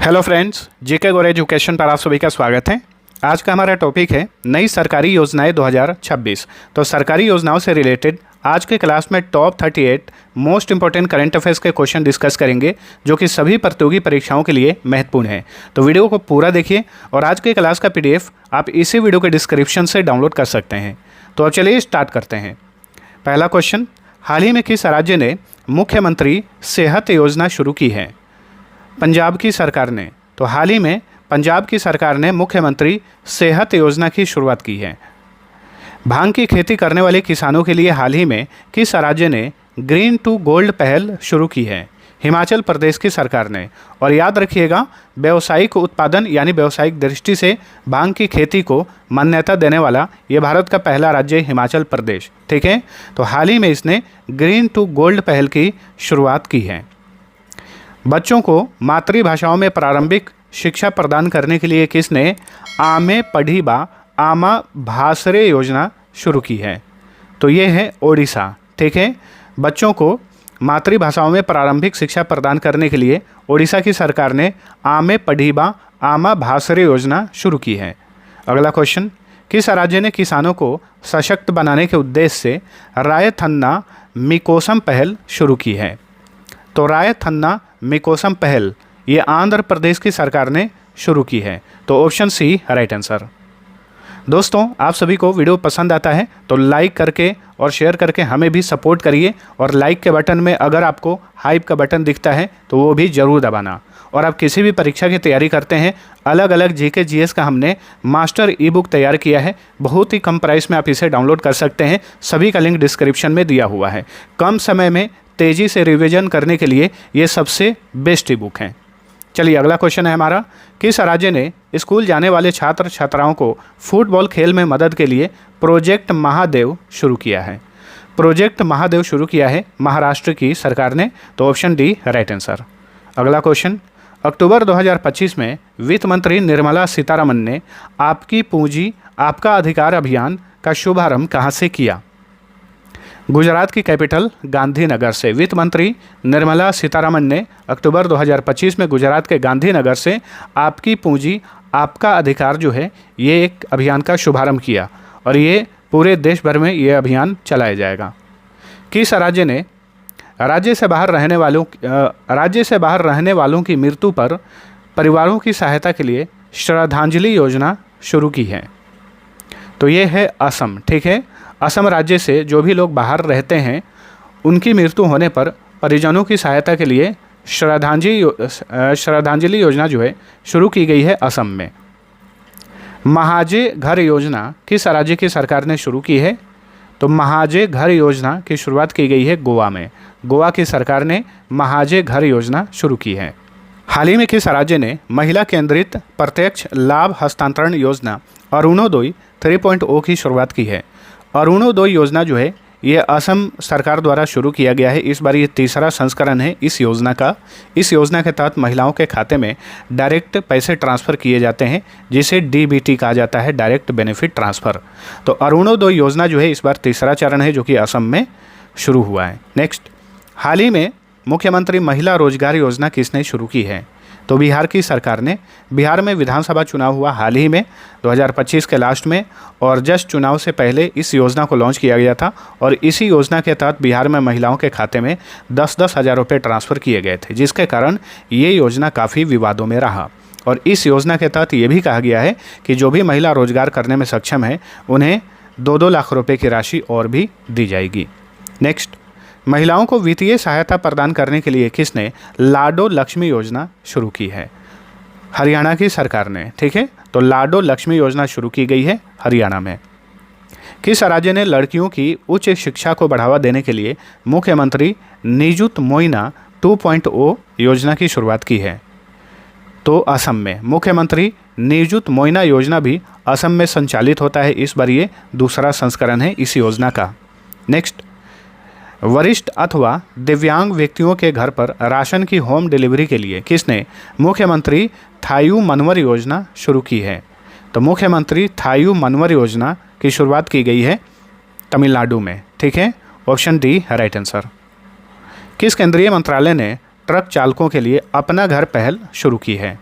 Hello friends, GK गौर education पर आप सभी का स्वागत है। आज का हमारा टॉपिक है नई सरकारी योजनाएं 2026। तो सरकारी योजनाओं से रिलेटेड आज के क्लास में top 38 most important current affairs के क्वेश्चन डिस्कस करेंगे, जो कि सभी प्रतियोगी परीक्षाओं के लिए महत्वपूर्ण है। तो वीडियो को पूरा देखिए और आज के क्लास का PDF आप इसी वीडियो के डिस्क्रिप्शन से डाउनलोड कर सकते हैं। तो अब चलिए स्टार्ट करते हैं। पहला क्वेश्चन, हाल ही में किस राज्य ने मुख्यमंत्री सेहत योजना शुरू की है? पंजाब की सरकार ने। तो हाल ही में पंजाब की सरकार ने मुख्यमंत्री सेहत योजना की शुरुआत की है। भांग की खेती करने वाले किसानों के लिए हाल ही में किस राज्य ने ग्रीन टू गोल्ड पहल शुरू की है? हिमाचल प्रदेश की सरकार ने। और याद रखिएगा, व्यावसायिक उत्पादन यानी व्यावसायिक दृष्टि से भांग की खेती को मान्यता देने वाला ये भारत का पहला राज्य है हिमाचल प्रदेश। ठीक है, तो हाल ही में इसने ग्रीन टू गोल्ड पहल की शुरुआत की है। बच्चों को मातृभाषाओं में प्रारंभिक शिक्षा प्रदान करने के लिए किसने आमे पढ़ीबा आमा भासरे योजना शुरू की है? तो ये है ओडिशा। ठीक है, बच्चों को मातृभाषाओं में प्रारंभिक शिक्षा प्रदान करने के लिए ओडिशा की सरकार ने आमे पढ़ीबा आमा भासरे योजना शुरू की है। अगला क्वेश्चन, किस राज्य ने किसानों को सशक्त बनाने के उद्देश्य से रायथन्ना मिकोसम पहल शुरू की है? तो रायथन्ना मिकोसम पहल ये आंध्र प्रदेश की सरकार ने शुरू की है। तो ऑप्शन सी राइट आंसर। दोस्तों, आप सभी को वीडियो पसंद आता है तो लाइक करके और शेयर करके हमें भी सपोर्ट करिए, और लाइक के बटन में अगर आपको हाइप का बटन दिखता है तो वो भी ज़रूर दबाना। और आप किसी भी परीक्षा की तैयारी करते हैं, अलग अलग जीके जीएस का हमने मास्टर ई बुक तैयार किया है। बहुत ही कम प्राइस में आप इसे डाउनलोड कर सकते हैं। सभी का लिंक डिस्क्रिप्शन में दिया हुआ है। कम समय में तेज़ी से रिवीजन करने के लिए ये सबसे बेस्ट ई बुक है। चलिए अगला क्वेश्चन है हमारा, किस राज्य ने स्कूल जाने वाले छात्र छात्राओं को फुटबॉल खेल में मदद के लिए प्रोजेक्ट महादेव शुरू किया है? प्रोजेक्ट महादेव शुरू किया है महाराष्ट्र की सरकार ने। तो ऑप्शन डी राइट आंसर। अगला क्वेश्चन, अक्टूबर 2025 में वित्त मंत्री निर्मला सीतारमण ने आपकी पूंजी आपका अधिकार अभियान का शुभारंभ कहाँ से किया? गुजरात की कैपिटल गांधीनगर से। वित्त मंत्री निर्मला सीतारमण ने अक्टूबर 2025 में गुजरात के गांधीनगर से आपकी पूंजी आपका अधिकार जो है ये एक अभियान का शुभारंभ किया, और ये पूरे देश भर में ये अभियान चलाया जाएगा। किस राज्य ने राज्य से बाहर रहने वालों की मृत्यु पर परिवारों की सहायता के लिए श्रद्धांजलि योजना शुरू की है? तो ये है असम। ठीक है, असम राज्य से जो भी लोग बाहर रहते हैं उनकी मृत्यु होने पर परिजनों की सहायता के लिए श्रद्धांजलि योजना जो है शुरू की गई है असम में। महाजे घर योजना किस राज्य की सरकार ने शुरू की है? तो महाजे घर योजना की शुरुआत की गई है गोवा में। गोवा की सरकार ने महाजे घर योजना शुरू की है। हाल ही में किस राज्य ने महिला केंद्रित प्रत्यक्ष लाभ हस्तांतरण योजना अरुणोदय 3.0 की शुरुआत की है? अरुणोदय योजना जो है ये असम सरकार द्वारा शुरू किया गया है। इस बार ये तीसरा संस्करण है इस योजना का। इस योजना के तहत महिलाओं के खाते में डायरेक्ट पैसे ट्रांसफ़र किए जाते हैं, जिसे DBT कहा जाता है, डायरेक्ट बेनिफिट ट्रांसफ़र। तो अरुणोदय योजना जो है इस बार तीसरा चरण है, जो कि असम में शुरू हुआ है। नेक्स्ट, हाल ही में मुख्यमंत्री महिला रोजगार योजना किसने शुरू की है? तो बिहार की सरकार ने। बिहार में विधानसभा चुनाव हुआ हाल ही में 2025 के लास्ट में, और जस्ट चुनाव से पहले इस योजना को लॉन्च किया गया था। और इसी योजना के तहत बिहार में महिलाओं के खाते में 10-10 हज़ार रुपये ट्रांसफ़र किए गए थे, जिसके कारण ये योजना काफ़ी विवादों में रहा। और इस योजना के तहत ये भी कहा गया है कि जो भी महिला रोजगार करने में सक्षम है उन्हें 2-2 लाख रुपये की राशि और भी दी जाएगी। नेक्स्ट, महिलाओं को वित्तीय सहायता प्रदान करने के लिए किसने लाडो लक्ष्मी योजना शुरू की है? हरियाणा की सरकार ने। ठीक है, तो लाडो लक्ष्मी योजना शुरू की गई है हरियाणा में। किस राज्य ने लड़कियों की उच्च शिक्षा को बढ़ावा देने के लिए मुख्यमंत्री निजुत मोइना 2.0 योजना की शुरुआत की है? तो असम में। मुख्यमंत्री निजुत मोइना योजना भी असम में संचालित होता है। इस बार ये दूसरा संस्करण है इस योजना का। नेक्स्ट, वरिष्ठ अथवा दिव्यांग व्यक्तियों के घर पर राशन की होम डिलीवरी के लिए किसने मुख्यमंत्री थायू मनवर योजना शुरू की है? तो मुख्यमंत्री थायू मनवर योजना की शुरुआत की गई है तमिलनाडु में। ठीक है, ऑप्शन डी राइट आंसर। किस केंद्रीय मंत्रालय ने ट्रक चालकों के लिए अपना घर पहल शुरू की है?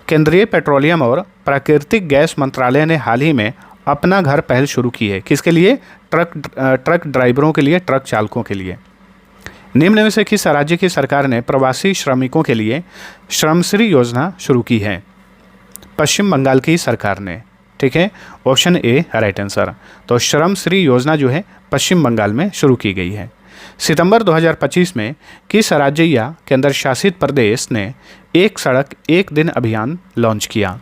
केंद्रीय पेट्रोलियम और प्राकृतिक गैस मंत्रालय ने हाल ही में अपना घर पहल शुरू की है। किसके लिए? ट्रक ड्राइवरों के लिए, ट्रक चालकों के लिए। निम्न में से किस राज्य की सरकार ने प्रवासी श्रमिकों के लिए श्रमश्री योजना शुरू की है? पश्चिम बंगाल की सरकार ने। ठीक है, ऑप्शन ए राइट आंसर। तो श्रमश्री योजना जो है पश्चिम बंगाल में शुरू की गई है। सितंबर 2025 में किस राज्य या केंद्र शासित प्रदेश ने एक सड़क एक दिन अभियान लॉन्च किया?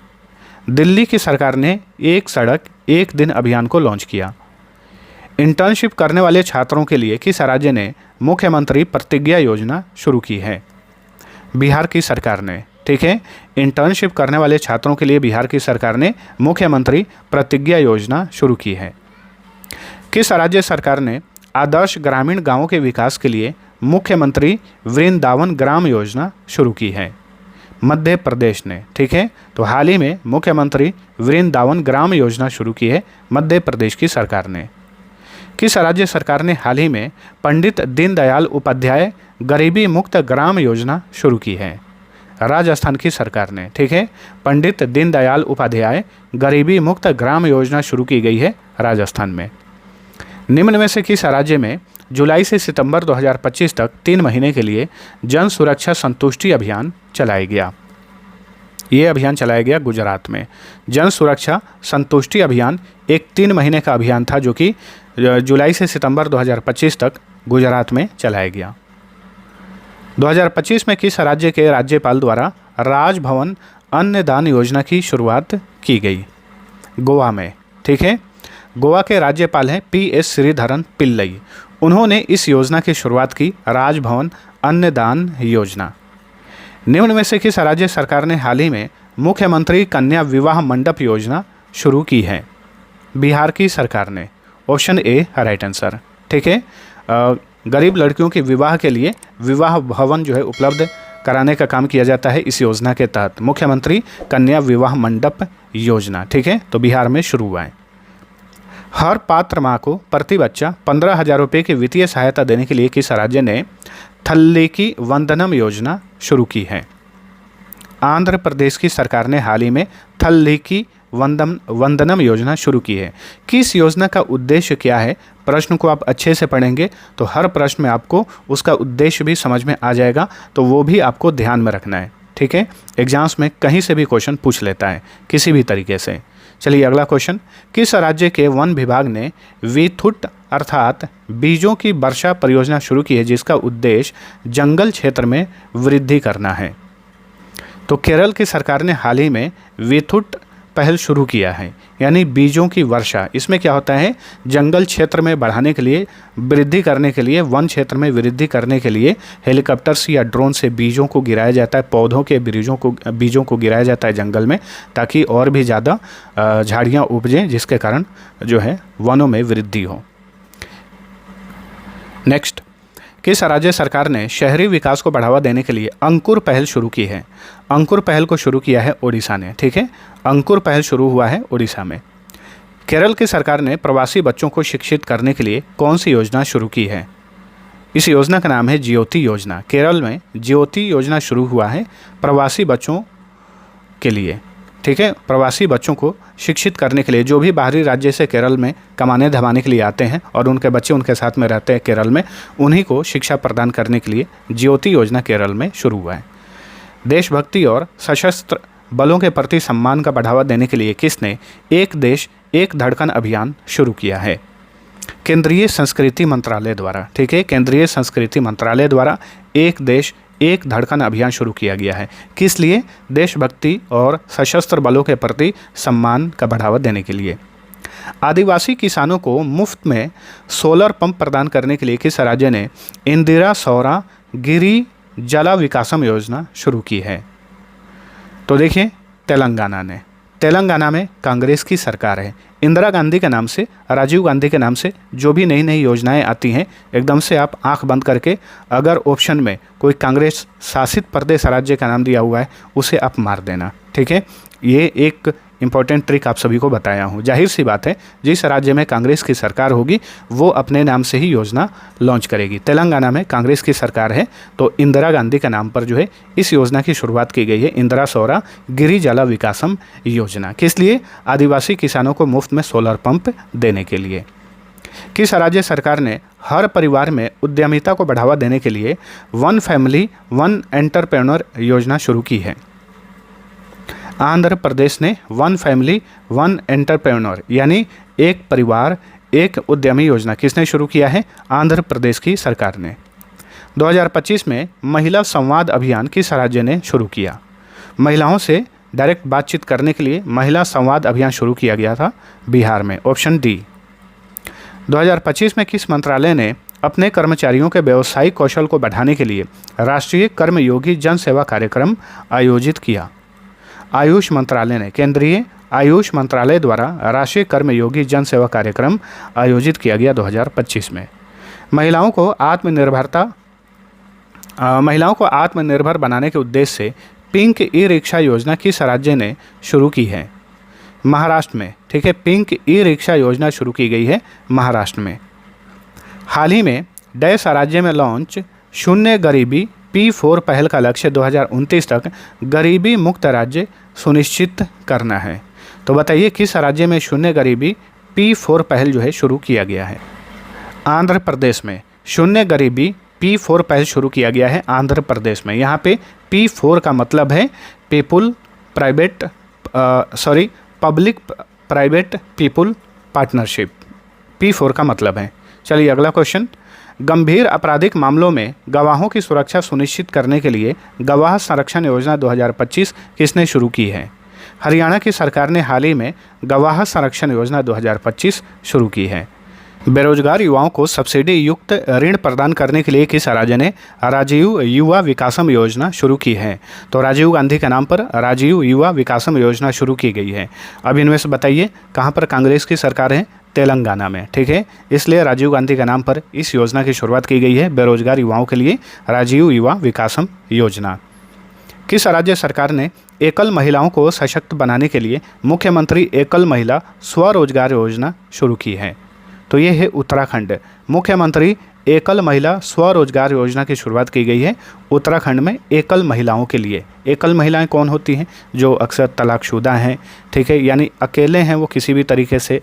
दिल्ली की सरकार ने एक सड़क एक दिन अभियान को लॉन्च किया। इंटर्नशिप करने वाले छात्रों के लिए किस राज्य ने मुख्यमंत्री प्रतिज्ञा योजना शुरू की है? बिहार की सरकार ने। ठीक है, इंटर्नशिप करने वाले छात्रों के लिए बिहार की सरकार ने मुख्यमंत्री प्रतिज्ञा योजना शुरू की है। किस राज्य सरकार ने आदर्श ग्रामीण गांवों के विकास के लिए मुख्यमंत्री वृंदावन ग्राम योजना शुरू की है? मध्य प्रदेश ने। ठीक है, तो हाल ही में मुख्यमंत्री वृंदावन ग्राम योजना शुरू की है मध्य प्रदेश की सरकार ने। किस राज्य सरकार ने हाल ही में पंडित दीनदयाल उपाध्याय गरीबी मुक्त ग्राम योजना शुरू की है? राजस्थान की सरकार ने। ठीक है, पंडित दीनदयाल उपाध्याय गरीबी मुक्त ग्राम योजना शुरू की गई है राजस्थान में। निम्न में से किस राज्य में जुलाई से सितंबर 2025 तक 3 महीने के लिए जन सुरक्षा संतुष्टि अभियान चलाया गया? ये अभियान चलाया गया गुजरात में। जन सुरक्षा संतुष्टि अभियान एक 3 महीने का अभियान था जो कि जुलाई से सितंबर 2025 तक गुजरात में चलाया गया। 2025 में किस राज्य के राज्यपाल द्वारा राजभवन अन्नदान योजना की शुरुआत की गई? गोवा में। ठीक है, गोवा के राज्यपाल हैं PS श्रीधरन पिल्लई। उन्होंने इस योजना की शुरुआत की, राजभवन अन्नदान योजना। निम्न में से किस राज्य सरकार ने हाल ही में मुख्यमंत्री कन्या विवाह मंडप योजना शुरू की है? बिहार की सरकार ने। Option A right answer. ठीक है, गरीब लड़कियों के विवाह के लिए विवाह भवन जो है उपलब्ध कराने का काम किया जाता है इस योजना के तहत, मुख्यमंत्री कन्या विवाह मंडप योजना। ठीक है, तो बिहार में शुरू हुआ है। हर पात्र माँ को प्रति बच्चा 15,000 रुपये की वित्तीय सहायता देने के लिए किस राज्य ने थल्लीकी वंदनम योजना शुरू की है? आंध्र प्रदेश की सरकार ने हाल ही में थल्लीकी वंदनम योजना शुरू की है। किस योजना का उद्देश्य क्या है? प्रश्न को आप अच्छे से पढ़ेंगे तो हर प्रश्न में आपको उसका उद्देश्य भी समझ में आ जाएगा, तो वो भी आपको ध्यान में रखना है। ठीक है, एग्जाम्स में कहीं से भी क्वेश्चन पूछ लेता है किसी भी तरीके से। चलिए अगला क्वेश्चन, किस राज्य के वन विभाग ने विथुट अर्थात बीजों की वर्षा परियोजना शुरू की है जिसका उद्देश्य जंगल क्षेत्र में वृद्धि करना है? तो केरल की सरकार ने हाल ही में विथुट पहल शुरू किया है, यानी बीजों की वर्षा। इसमें क्या होता है, जंगल क्षेत्र में बढ़ाने के लिए, वृद्धि करने के लिए, वन क्षेत्र में वृद्धि करने के लिए हेलीकॉप्टर से या ड्रोन से बीजों को गिराया जाता है, पौधों के बीजों को गिराया जाता है जंगल में, ताकि और भी ज़्यादा झाड़ियाँ उपजें, जिसके कारण जो है वनों में वृद्धि हो। नेक्स्ट, किस राज्य सरकार ने शहरी विकास को बढ़ावा देने के लिए अंकुर पहल शुरू की है? अंकुर पहल को शुरू किया है ओडिशा ने। ठीक है, अंकुर पहल शुरू हुआ है ओडिशा में। केरल की सरकार ने प्रवासी बच्चों को शिक्षित करने के लिए कौन सी योजना शुरू की है? इस योजना का नाम है ज्योति योजना। केरल में ज्योति योजना शुरू हुआ है प्रवासी बच्चों के लिए। ठीक है, प्रवासी बच्चों को शिक्षित करने के लिए, जो भी बाहरी राज्य से केरल में कमाने धमाने के लिए आते हैं और उनके बच्चे उनके साथ में रहते हैं केरल में, उन्हीं को शिक्षा प्रदान करने के लिए ज्योति योजना केरल में शुरू हुआ है। देशभक्ति और सशस्त्र बलों के प्रति सम्मान का बढ़ावा देने के लिए किसने एक देश एक धड़कन अभियान शुरू किया है? केंद्रीय संस्कृति मंत्रालय द्वारा। ठीक है, केंद्रीय संस्कृति मंत्रालय द्वारा एक देश एक धड़कन अभियान शुरू किया गया है। किस लिए? देशभक्ति और सशस्त्र बलों के प्रति सम्मान का बढ़ावा देने के लिए। आदिवासी किसानों को मुफ्त में सोलर पंप प्रदान करने के लिए किस राज्य ने इंदिरा सौरा गिरी जला विकासम योजना शुरू की है? तो देखिए, तेलंगाना ने। तेलंगाना में कांग्रेस की सरकार है। इंदिरा गांधी के नाम से, राजीव गांधी के नाम से जो भी नई नई योजनाएं आती हैं, एकदम से आप आंख बंद करके अगर ऑप्शन में कोई कांग्रेस शासित प्रदेश राज्य का नाम दिया हुआ है उसे आप मार देना। ठीक है, ये इंपॉर्टेंट ट्रिक आप सभी को बताया हूँ। जाहिर सी बात है, जिस राज्य में कांग्रेस की सरकार होगी वो अपने नाम से ही योजना लॉन्च करेगी। तेलंगाना में कांग्रेस की सरकार है तो इंदिरा गांधी के नाम पर जो है इस योजना की शुरुआत की गई है, इंदिरा सौर गिरिजला विकासम योजना। किस लिए? आदिवासी किसानों को मुफ्त में सोलर पंप देने के लिए। किस राज्य सरकार ने हर परिवार में उद्यमिता को बढ़ावा देने के लिए वन फैमिली वन एंटरप्रेन्योर योजना शुरू की है? आंध्र प्रदेश ने वन फैमिली वन एंटरप्रेन्योर यानी एक परिवार एक उद्यमी योजना किसने शुरू किया है? आंध्र प्रदेश की सरकार ने। 2025 में महिला संवाद अभियान किस राज्य ने शुरू किया? महिलाओं से डायरेक्ट बातचीत करने के लिए महिला संवाद अभियान शुरू किया गया था बिहार में, ऑप्शन डी। 2025 में किस मंत्रालय ने अपने कर्मचारियों के व्यावसायिक कौशल को बढ़ाने के लिए राष्ट्रीय कर्मयोगी जन सेवा कार्यक्रम आयोजित किया? आयुष मंत्रालय ने, केंद्रीय आयुष मंत्रालय द्वारा राष्ट्रीय कर्मयोगी जन सेवा कार्यक्रम आयोजित किया गया 2025 में। महिलाओं को आत्मनिर्भर बनाने के उद्देश्य से पिंक ई रिक्शा योजना किस राज्य ने शुरू की है? महाराष्ट्र में। ठीक है, पिंक ई रिक्शा योजना शुरू की गई है महाराष्ट्र में। हाल ही में डैश राज्य में लॉन्च शून्य गरीबी P4 पहल का लक्ष्य 2029 तक गरीबी मुक्त राज्य सुनिश्चित करना है। तो बताइए किस राज्य में शून्य गरीबी P4 पहल जो है शुरू किया गया है? आंध्र प्रदेश में शून्य गरीबी P4 पहल शुरू किया गया है आंध्र प्रदेश में। यहाँ पे P4 का मतलब है public private people partnership, P4 का मतलब है। चलिए अगला क्वेश्चन, गंभीर आपराधिक मामलों में गवाहों की सुरक्षा सुनिश्चित करने के लिए गवाह संरक्षण योजना 2025 किसने शुरू की है? हरियाणा की सरकार ने हाल ही में गवाह संरक्षण योजना 2025 शुरू की है। बेरोजगार युवाओं को सब्सिडी युक्त ऋण प्रदान करने के लिए किस राज्य ने राजीव युवा विकासम योजना शुरू की है? तो राजीव गांधी के नाम पर राजीव युवा विकासम योजना शुरू की गई है। अब इनमें से बताइए कहाँ पर कांग्रेस की सरकार है? तेलंगाना में। ठीक है, इसलिए राजीव गांधी के नाम पर इस योजना की शुरुआत की गई है, बेरोजगार युवाओं के लिए राजीव युवा विकासम योजना। किस राज्य सरकार ने एकल महिलाओं को सशक्त बनाने के लिए मुख्यमंत्री एकल महिला स्वरोजगार योजना शुरू की है? तो ये है उत्तराखंड। मुख्यमंत्री एकल महिला स्वरोजगार योजना की शुरुआत की गई है उत्तराखंड में एकल महिलाओं के लिए। एकल महिलाएं कौन होती हैं? जो अक्सर तलाकशुदा हैं, ठीक है, यानी अकेले हैं वो किसी भी तरीके से,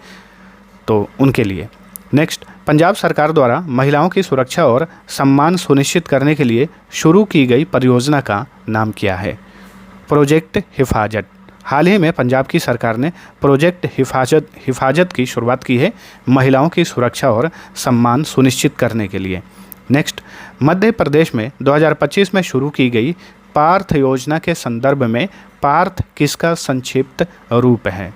तो उनके लिए। नेक्स्ट, पंजाब सरकार द्वारा महिलाओं की सुरक्षा और सम्मान सुनिश्चित करने के लिए शुरू की गई परियोजना का नाम क्या है? प्रोजेक्ट हिफाजत। हाल ही में पंजाब की सरकार ने प्रोजेक्ट हिफाजत की शुरुआत की है महिलाओं की सुरक्षा और सम्मान सुनिश्चित करने के लिए। नेक्स्ट, मध्य प्रदेश में 2025 में शुरू की गई पार्थ योजना के संदर्भ में पार्थ किसका संक्षिप्त रूप है?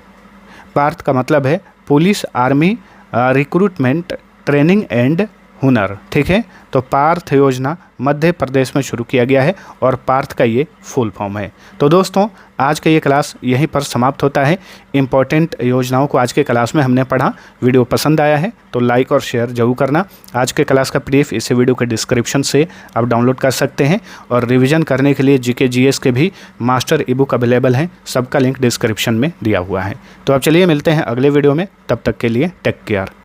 पार्थ का मतलब है police army recruitment training and हुनर। ठीक है, तो पार्थ योजना मध्य प्रदेश में शुरू किया गया है और पार्थ का ये फुल फॉर्म है। तो दोस्तों आज का ये क्लास यहीं पर समाप्त होता है। इंपॉर्टेंट योजनाओं को आज के क्लास में हमने पढ़ा। वीडियो पसंद आया है तो लाइक और शेयर जरूर करना। आज के क्लास का PDF इस वीडियो के डिस्क्रिप्शन से आप डाउनलोड कर सकते हैं और रिवीजन करने के लिए GK GS के भी मास्टर ईबुक अवेलेबल हैं, सबका लिंक डिस्क्रिप्शन में दिया हुआ है। तो अब चलिए मिलते हैं अगले वीडियो में, तब तक के लिए टेक केयर।